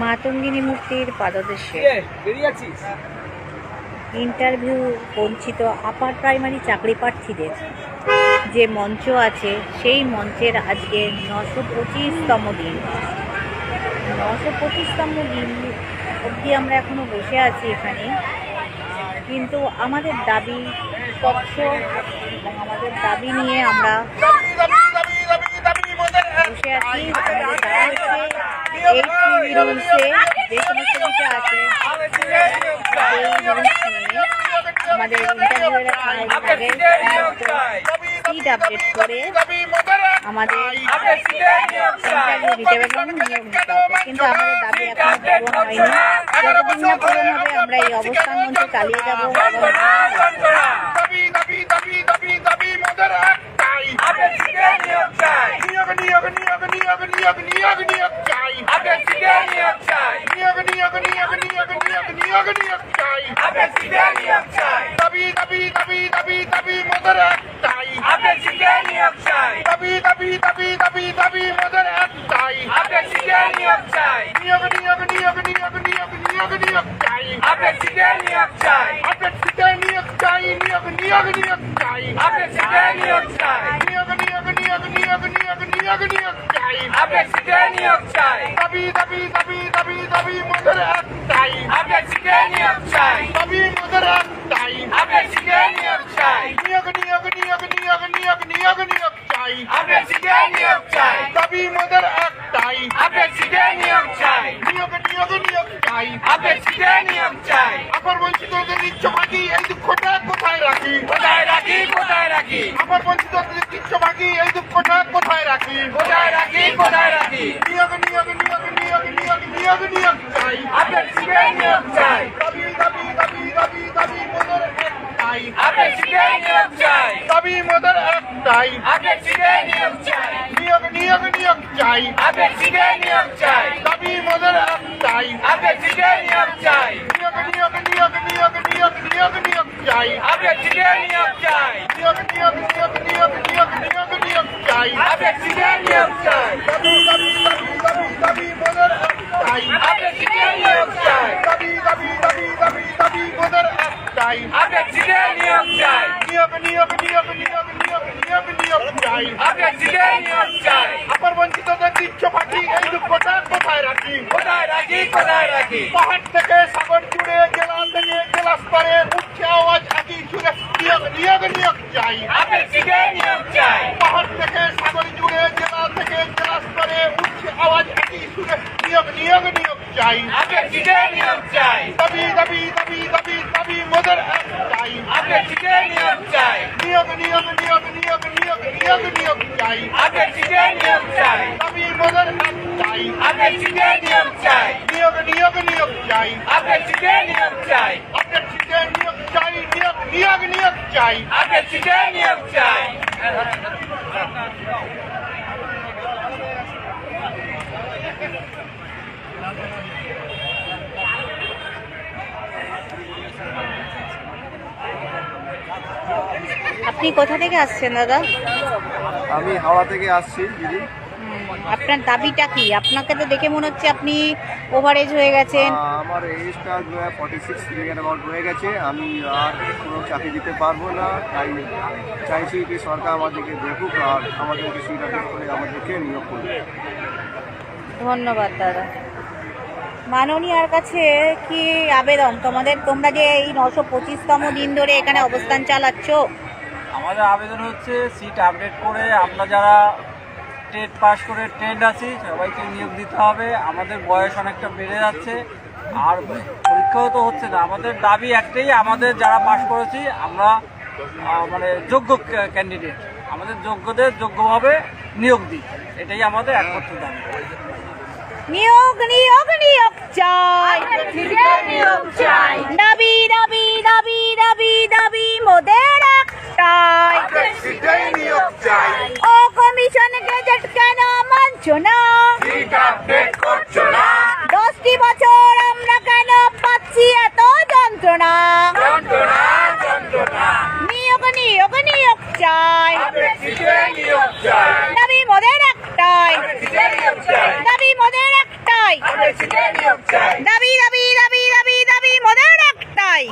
মাতঙ্গিনী মূর্তির পাদদেশে ইন্টারভিউ বঞ্চিত আপার প্রাইমারি চাকরি প্রার্থীদের যে মঞ্চ আছে সেই মঞ্চের আজকে 925তম দিন। 925তম দিন অবধি আমরা এখনো বসে আছি এখানে, কিন্তু আমাদের দাবি স্বচ্ছ এবং আমাদের দাবি নিয়ে আমরা বসে আছি। এই রুলসে যে সমস্ত বিষয় আছে সেই রুলস নিয়ে আমাদের ইন্টারভিউয়ের আগে সিট আপডেট করে আমাদের ইন্টারভিউ দিতে হবে এবং নিয়োগ নিতে হবে, কিন্তু আমাদের দাবি এখনো পূরণ হয়নি। যতদিন না পূরণ হবে আমরা এই অবস্থান মঞ্চ চালিয়ে যাবো। আপনি কোথা থেকে আসছেন দাদা? আমি হাওড়া থেকে আসছি দিদি। আপনার দাবিটা কি? আপনাকে তো দেখে মনে হচ্ছে আপনি ওভারেজ হয়ে গেছেন। আমার এজটা 46 ইয়ার অ্যাবাউট হয়ে গেছে। আমি আর কোনো চাকরি দিতে পারবো না, তাই চাইছি যে সরকার আমাদেরকে দেখুক আর আমাদেরকে সুবিধা করে আমাদেরকে নিয়োগ করবে। ধন্যবাদ দাদা। মাননীয়ার কাছে কি আবেদন তোমাদের? তোমরা যে এই 925তম দিন ধরে এখানে অবস্থান চালাচ্ছ, আমাদের আবেদন হচ্ছে সিট আপডেট করে আমরা যারা টেট পাস করে ট্রেন্ড আছি সবাইকে নিয়োগ দিতে হবে। আমাদের বয়স অনেকটা বেড়ে যাচ্ছে আর পরীক্ষাও তো হচ্ছে না। আমাদের দাবি একটাই, আমাদের যারা পাস করেছি আমরা মানে যোগ্য ক্যান্ডিডেট, আমাদের যোগ্যদের যোগ্যভাবে নিয়োগ দিই, এটাই আমাদের একমাত্র দাবি। নিয়োগ নিয়োগ নিয়োগ চাই, নিয়োগ চাই, দাবি দাবি দাবি দাবি দাবি মোদের একটাই, নিয়োগ চাই। ও কমিশন গেজেট কেন মানছো না? 10টি বছর আমরা কেন পাচ্ছি এত যন্ত্রণা? নিয়োগ নিয়োগ নিয়োগ চাই, দাবি মোদের একটাই, দাবি মোদের একটাই। দাবি দাবি দাবি দাবি দাবি মোদের একটাই।